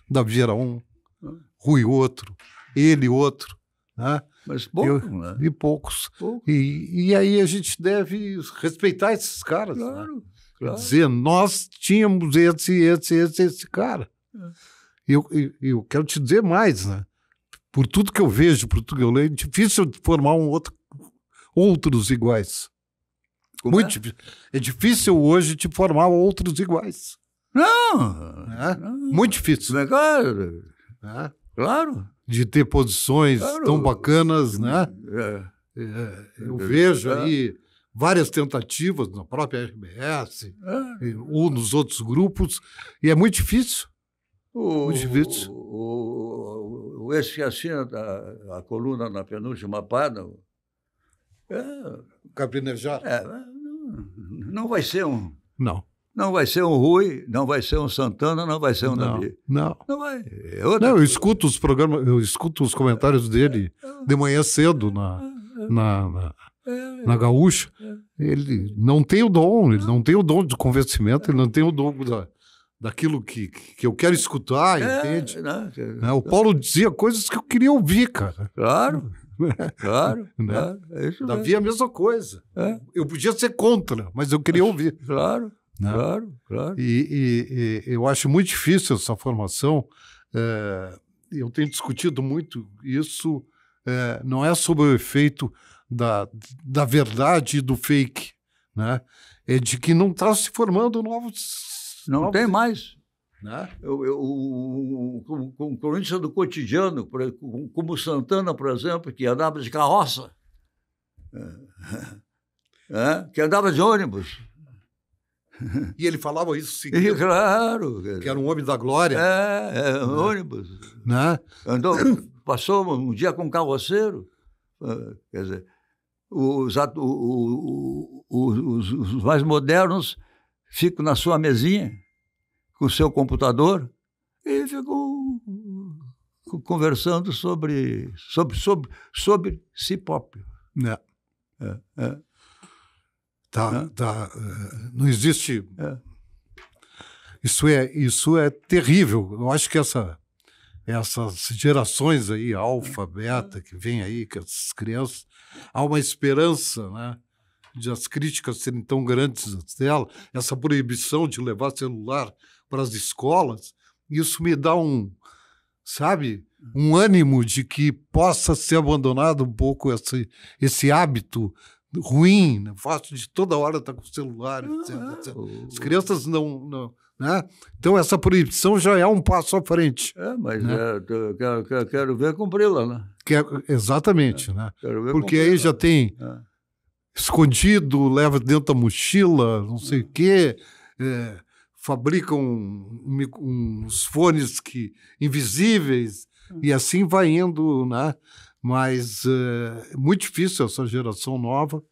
Davi era um, Rui outro, ele outro, né? Mas poucos, né? E poucos. E aí a gente deve respeitar esses caras. Claro, né? claro. Dizer, nós tínhamos esse cara. Eu quero te dizer mais, né? Por tudo que eu vejo, por tudo que eu leio, é difícil formar outros iguais. Como muito difícil. É difícil hoje te formar outros iguais. Não! Muito difícil. Claro. Claro. De ter posições tão bacanas, né? Eu vejo aí várias tentativas na própria RBS ou nos outros grupos, e é muito difícil. Muito difícil. Esse que assina a coluna na penúltima página... Cabrinejar? Não vai ser um... Não. Não vai ser um Rui, não vai ser um Santana, não vai ser um Davi. Não vai. Não, eu escuto os programas, eu escuto os comentários dele de manhã cedo na Gaúcha. Ele não tem o dom, ele não tem o dom de convencimento, ele não tem o dom daquilo que eu quero escutar, entende? O Paulo dizia coisas que eu queria ouvir, cara. Claro. Né? Davi é a mesma coisa. Eu podia ser contra, mas eu queria ouvir. Claro. Né? Claro. E eu acho muito difícil essa formação. Eu tenho discutido muito isso. Não é sobre o efeito da verdade e do fake, né? É de que não está se formando novos... Não tem mais. Né? Com cronista do cotidiano, como Santana, por exemplo, que andava de carroça, que andava de ônibus. E ele falava isso seguido. Claro. Que era um homem da glória. Ônibus. Né? Passou um dia com um carroceiro. Quer dizer, os mais modernos ficam na sua mesinha, com o seu computador, e ficam conversando sobre si próprio. Não existe... Isso é terrível. Eu acho que essas gerações aí, alfa, beta, que vem aí, que essas crianças, há uma esperança, né, de as críticas serem tão grandes dela, essa proibição de levar celular para as escolas, isso me dá um ânimo de que possa ser abandonado um pouco esse hábito ruim, né? Fácil de toda hora estar com o celular, etc. As crianças né? Então, essa proibição já é um passo à frente. Mas né? Quero ver cumpri-la, né? Exatamente, né? Porque aí cumpri-la. já tem escondido, leva dentro da mochila, não sei o quê, fabricam uns fones invisíveis, e assim vai indo, né? Mas é muito difícil essa geração nova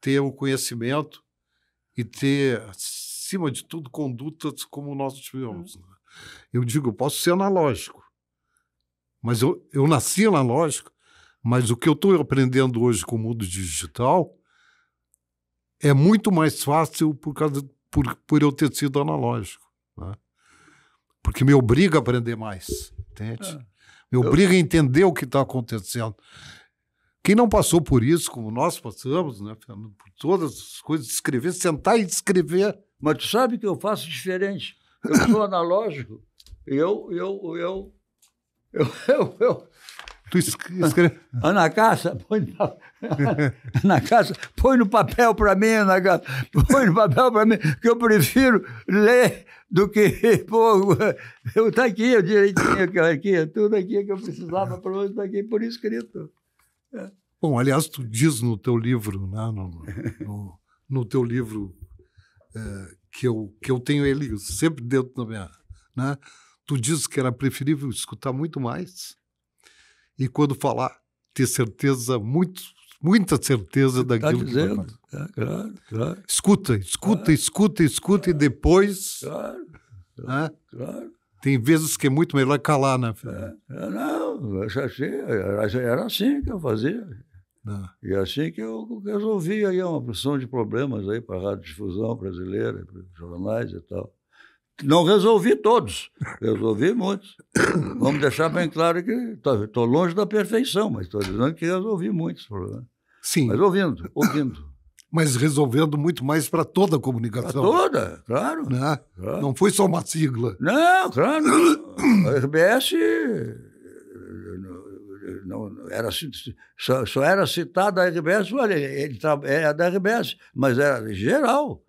ter o conhecimento e ter, acima de tudo, condutas como nós tivemos. Né? Eu digo, eu posso ser analógico, mas eu nasci analógico, mas o que eu estou aprendendo hoje com o mundo digital é muito mais fácil por eu ter sido analógico. Né? Porque me obriga a aprender mais, entende? Me obriga a entender o que está acontecendo. Quem não passou por isso, como nós passamos, né, Fernando, por todas as coisas, de escrever, sentar e escrever. Mas tu sabe que eu faço diferente. Eu sou analógico. Tu escreve. Ana Cássia, põe no papel para mim, Ana Cássia. Põe no papel para mim, que eu prefiro ler do que... Pô, tá aqui, eu direitinho, aqui, tudo aqui que eu precisava para hoje, tá aqui por escrito. Bom, aliás, tu diz no teu livro, né, no teu livro, que eu tenho ele sempre dentro da minha... Né, tu diz que era preferível escutar muito mais e quando falar, ter certeza, muita certeza daquilo tá dizendo. Que vai falar. Claro. Escuta e depois... Claro. Tem vezes que é muito melhor calar, né? Não, era assim que eu fazia. E assim que eu resolvi aí uma porção de problemas aí para a radiodifusão brasileira, para os jornais e tal. Não resolvi todos, resolvi muitos. Vamos deixar bem claro que estou longe da perfeição, mas estou dizendo que resolvi muitos problemas. Sim. Mas ouvindo. Mas resolvendo muito mais para toda a comunicação. Para toda, claro, né? Claro. Não foi só uma sigla. Não, claro. A RBS não era, só era citada a RBS, olha, ele é da RBS, mas era geral.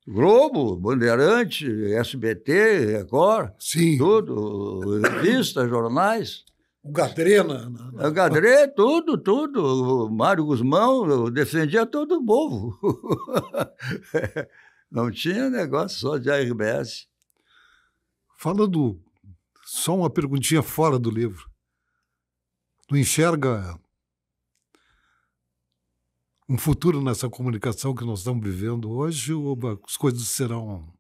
Globo, Bandeirante, SBT, Record, sim, tudo, revistas, jornais. O Gadrena. O Gadré, tudo. O Mário Guzmão defendia todo o povo. Não tinha negócio só de RBS. Só uma perguntinha fora do livro. Tu enxerga um futuro nessa comunicação que nós estamos vivendo hoje ou as coisas serão...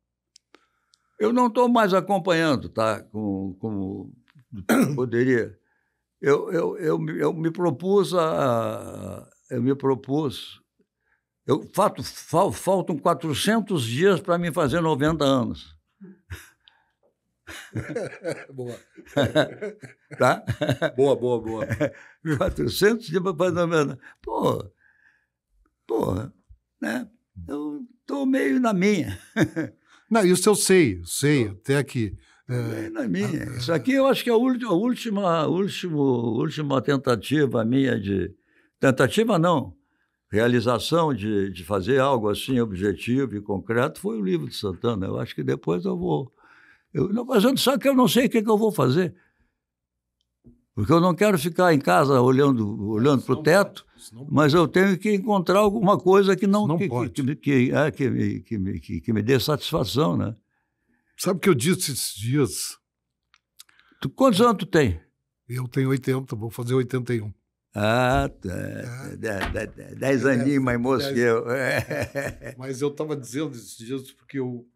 Eu não estou mais acompanhando, tá? Como poderia. Eu me propus faltam 400 dias para mim fazer 90 anos. Boa. Tá? Boa. 400 dias para fazer 90 anos. Porra, né? Eu estou meio na minha. Não, isso eu sei, até aqui. Na minha. Isso aqui eu acho que é a última tentativa minha Tentativa não, realização de fazer algo assim objetivo e concreto foi o livro de Santana. Eu acho que depois eu vou... Mas eu não sei o que eu vou fazer. Porque eu não quero ficar em casa olhando para o teto, mas eu tenho que encontrar alguma coisa que me dê satisfação, né? Sabe o que eu disse esses dias? Quantos anos tu tem? Eu tenho 80, vou fazer 81. 10 aninhos mais moço que eu. Mas eu estava dizendo esses dias porque eu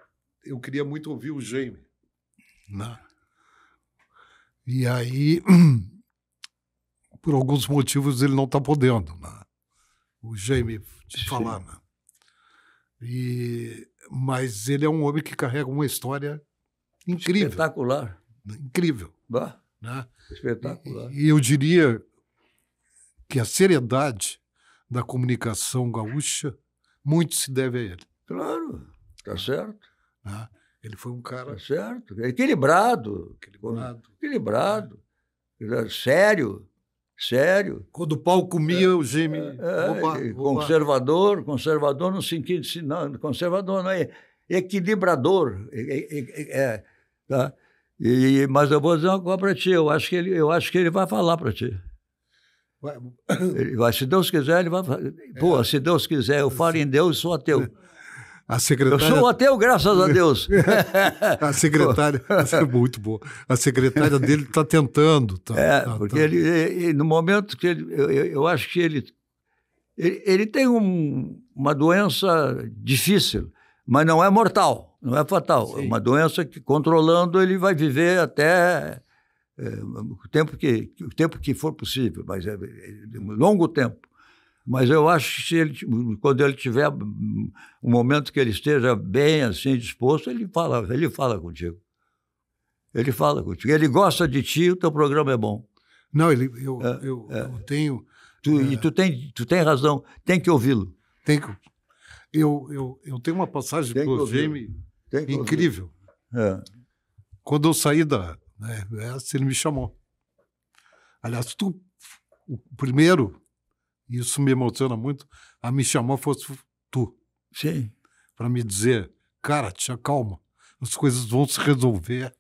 queria muito ouvir o Jaime. Né? E aí, por alguns motivos, ele não está podendo, né? O Jaime falar. Né? Mas ele é um homem que carrega uma história incrível. Espetacular. Incrível. Bah, né? Espetacular. E eu diria que a seriedade da comunicação gaúcha muito se deve a ele. Claro, tá certo. Né? Ele foi um cara... Tá certo. Equilibrado. Sério. Quando o pau comia, o Jaime... Conservador no sentido... Não, conservador não é... equilibrador. Tá? Mas eu vou dizer uma coisa para ti, eu acho que ele vai falar para ti. Se Deus quiser, ele vai falar. Pô, se Deus quiser, eu falo em Deus e sou ateu. A secretária... Eu sou ateu, graças a Deus. A secretária... muito boa. A secretária dele está tentando. Porque ele, no momento que eu acho que ele tem uma doença difícil, mas não é mortal, não é fatal. Sim. É uma doença que, controlando, ele vai viver até o tempo que for possível, mas é um longo tempo. Mas eu acho que quando ele tiver um momento que ele esteja bem, assim, disposto, ele fala contigo. Ele fala contigo. Ele gosta de ti, o teu programa é bom. Não, eu tenho... E tu tem razão, tem que ouvi-lo. Eu tenho uma passagem do Gêmeo incrível. Quando eu saí ele me chamou. Aliás, o primeiro... Isso me emociona muito. A me chamar fosse tu. Sim. Para me dizer, cara, te acalma. As coisas vão se resolver.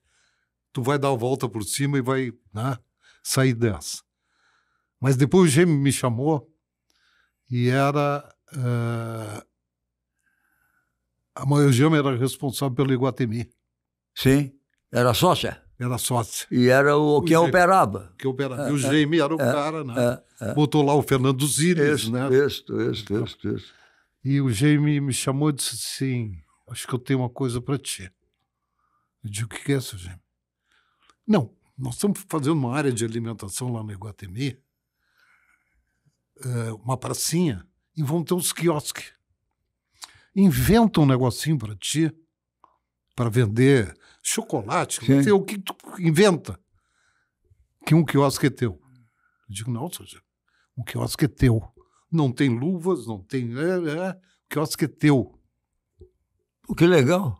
Tu vai dar a volta por cima e vai sair dessa. Mas depois o Gêmeo me chamou e era... a mãe Gêmeo era responsável pelo Iguatemi. Sim. Era sócia. Era sócia. E era quem operava. Que operava. E o Gêmeo era o cara, né? Botou lá o Fernando Zilles, né? Isso. E o Gêmeo me chamou e disse assim, acho que eu tenho uma coisa para ti. Eu digo, o que é isso, Gêmeo? Não, nós estamos fazendo uma área de alimentação lá no Iguatemi, uma pracinha, e vão ter uns quiosques. Inventa um negocinho para ti, para vender chocolate, não sei o que tu inventa, que um quiosque é teu. Eu digo, não, Sérgio, um quiosque é teu. Não tem luvas, não tem... o quiosque é teu. Pô, que legal.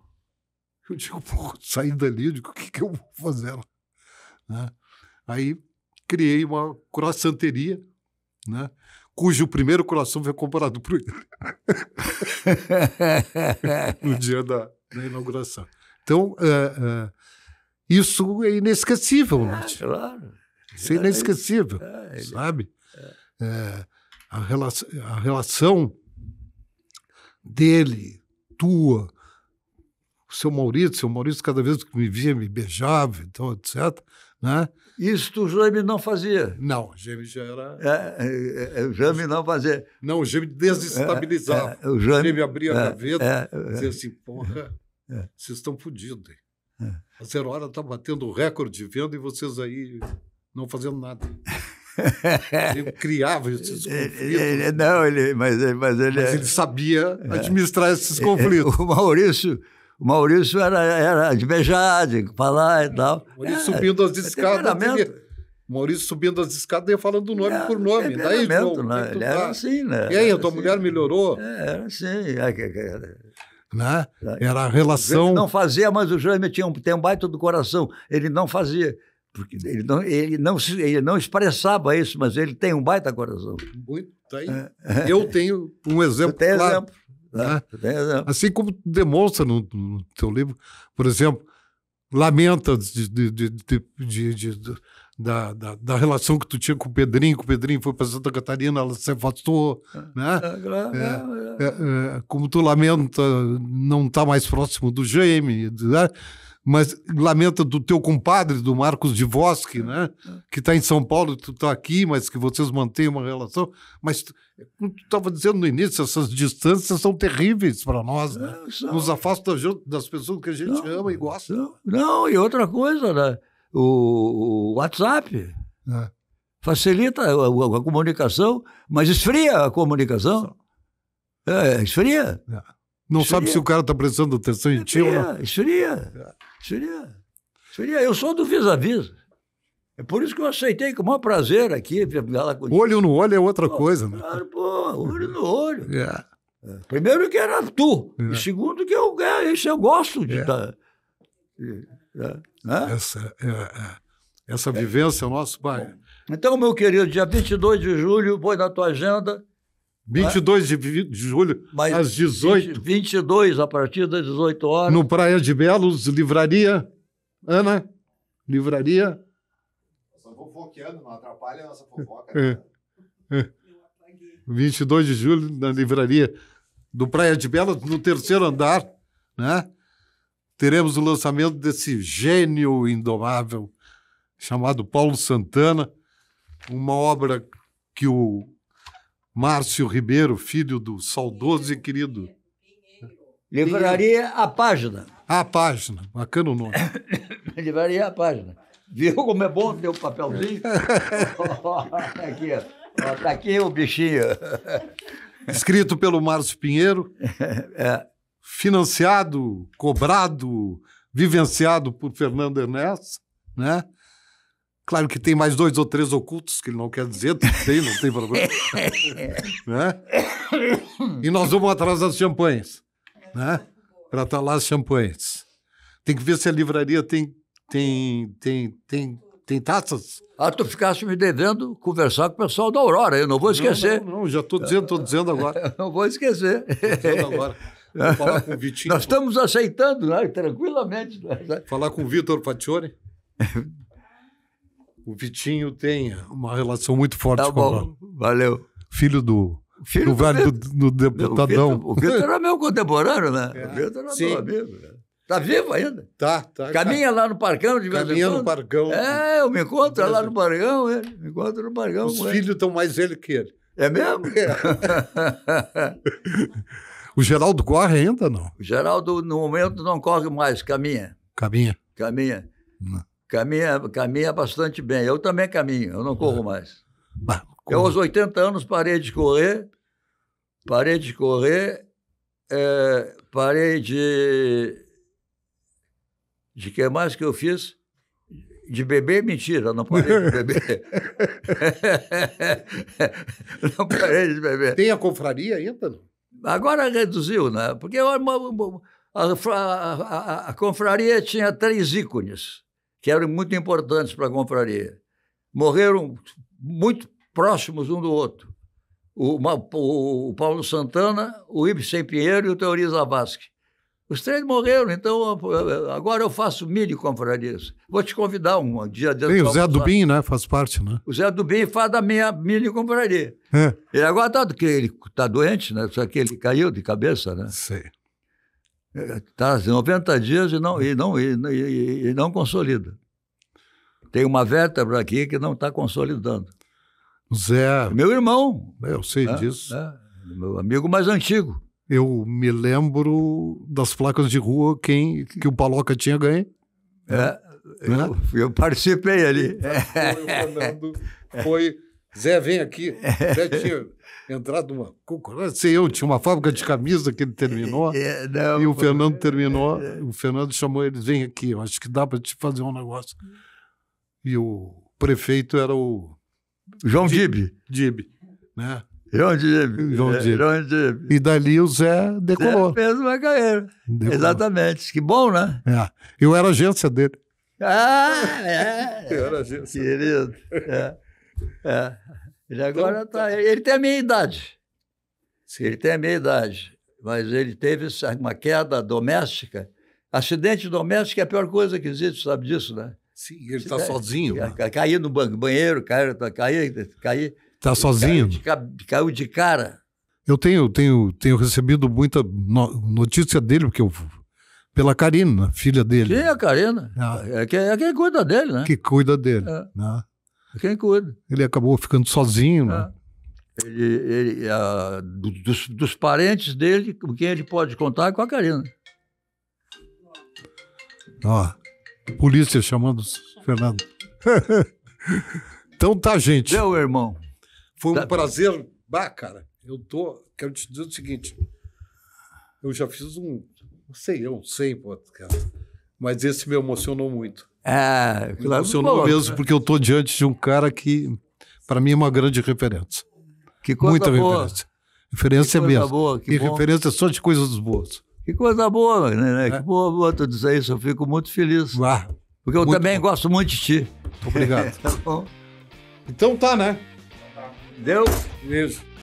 Eu digo, pô, saí dali, eu digo, o que eu vou fazer? Né? Aí criei uma croissanteria, né? Cujo primeiro coração foi comprado por ele. No dia da inauguração. Então, isso é inesquecível, né? Claro. Isso é inesquecível, sabe? A relação dele, tua, o seu Maurício cada vez que me via, me beijava, então, etc. Né? Isso o Gêmeo não fazia. Não, o Gêmeo já era... o Gêmeo não fazia. Não, o Gêmeo desestabilizava. O Gêmeo abria a gaveta e dizia assim, porra, vocês estão fodidos. A 0 Hora está batendo o recorde de venda e vocês aí não fazendo nada. Ele criava esses conflitos. Mas ele sabia administrar esses conflitos. O Maurício era de beijar, de falar e tal. O Maurício subindo as escadas. O Maurício subindo as escadas e falando nome por nome. Daí, João, ele era assim, né? E aí, a tua mulher melhorou? Era assim. Né? Era a relação... Ele não fazia, mas o Gêmeo tem um baita do coração. Ele não fazia, porque ele não expressava isso, mas ele tem um baita coração. Muito, aí. Eu tenho um exemplo claro. Assim como tu demonstra no teu livro, por exemplo, lamenta da relação que tu tinha com o Pedrinho, foi para Santa Catarina, ela se afastou, né? Como tu lamenta não estar mais próximo do Gêmeo, né? Mas lamenta do teu compadre, do Marcos Dvorsky, né? Que está em São Paulo, tu está aqui, mas que vocês mantêm uma relação. Mas, como tu estava dizendo no início, essas distâncias são terríveis para nós, né? Nos afasta das pessoas que a gente ama e gosta. Não, e outra coisa, né? O WhatsApp facilita a comunicação, mas esfria a comunicação. Esfria. Não sabe se o cara está prestando atenção em ti ou não. Esfria. Eu sou do vis-a-vis. É por isso que eu aceitei com o maior prazer aqui. Olho no olho é outra coisa, né? Claro, olho no olho. Primeiro que era tu. E segundo que eu gosto de estar... Essa vivência é o nosso pai. Então, meu querido, dia 22 de julho, põe na tua agenda, 22 de julho, Mas às 18. 22, a partir das 18 horas. No Praia de Belos, livraria. Ana, livraria. Só fofoqueando, não atrapalha a nossa fofoca. É. Né? 22 de julho, na livraria do Praia de Belos, no 3º andar, né? Teremos o lançamento desse gênio indomável chamado Paulo Santana, uma obra que o Márcio Ribeiro, filho do saudoso e querido... Livraria A Página. A Página, bacana o nome. Livraria A Página. Viu como é bom ter o papelzinho? Aqui, ó. Tá aqui o bichinho. Escrito pelo Márcio Pinheiro, financiado, cobrado, vivenciado por Fernando Ernesto, né? Claro que tem mais 2 ou 3 ocultos, que ele não quer dizer, não tem problema. Né? E nós vamos atrás das champanhes, né? Para estar lá as champanhes. Tem que ver se a livraria tem taças. Ah, tu ficaste me devendo conversar com o pessoal da Aurora, eu não vou esquecer. Não, já estou dizendo agora. Eu não vou esquecer. Estou dizendo agora. Vou falar com o Vitinho. Nós estamos aceitando, né? Tranquilamente. Falar com o Vitor Faccione. O Vitinho tem uma relação muito forte Tá com bom, valeu. filho do velho do deputadão. O Vitor era meu contemporâneo, né? É, O Vitor era sim. meu amigo. Né? Tá vivo ainda? Tá. Caminha lá no Parcão de vez em Caminha quando. no Parcão. É, eu me encontro lá no Parcão, me encontro no Parcão. Os filhos estão mais velhos que ele. É mesmo? O Geraldo corre ainda, não? O Geraldo, no momento, não corre mais, caminha. Caminha. Não. Caminha bastante bem. Eu também caminho, eu não corro mais. Bah, Eu, aos 80 anos, parei de correr, parei de que mais que eu fiz? De beber, mentira, não parei de beber. Não parei de beber. Tem a confraria ainda, não? Agora reduziu, né? Porque a confraria tinha 3 ícones que eram muito importantes para a confraria. Morreram muito próximos um do outro. O Paulo Santana, o Ibsen Pinheiro e o Teori Zavascki. Os 3 morreram, então agora eu faço mini confrarias. Vou te convidar um dia. Tem o Zé Dubim, né? Faz parte, né? O Zé Dubim faz da minha mini confraria. É. Ele agora está doente, né? Só que ele caiu de cabeça, né? Sei. Está 90 dias e não consolida. Tem uma vértebra aqui que não está consolidando. O Zé... Meu irmão. Eu sei disso. Meu amigo mais antigo. Eu me lembro das placas de rua que o Paloca tinha ganho. Eu participei ali. Foi, Zé, vem aqui. Zé tinha entrado numa concorrência. Eu tinha uma fábrica de camisa que ele terminou. E o Fernando terminou. O Fernando chamou eles, vem aqui, eu acho que dá para te fazer um negócio. E o prefeito era o... João Dib, né? João Dib. E dali o Zé decolou. Zé fez uma carreira. Decolou. Exatamente. Que bom, né? Eu era agência dele. Eu era agência. Querido. Ele agora está... Ele tem a minha idade. Sim. Ele tem a minha idade. Mas ele teve uma queda doméstica. Acidente doméstico é a pior coisa que existe, sabe disso, né? Sim, ele está sozinho. Cair no banheiro, cair. Está sozinho. Caiu de cara. Eu tenho recebido muita notícia dele, porque pela Karina, filha dele. Sim, a Karina. É quem cuida dele, né? Que cuida dele. Né? É quem cuida. Ele acabou ficando sozinho, né? Dos parentes dele, com quem ele pode contar é com a Karina. Polícia chamando o Fernando. Então tá, gente. Meu irmão. Foi um prazer. Cara, quero te dizer o seguinte. Eu já fiz não sei, podcast, mas esse me emocionou muito. Claro. Me emocionou mesmo, porque eu tô diante de um cara que, para mim, é uma grande referência. Que coisa muita boa. referência. Referência mesmo. Boa, e bom. referência só de coisas boas. Que coisa boa, né? Que boa tu dizer isso, eu fico muito feliz. Porque eu também gosto muito de ti. Obrigado. Tá bom. Então tá, né? Deu? Beijo.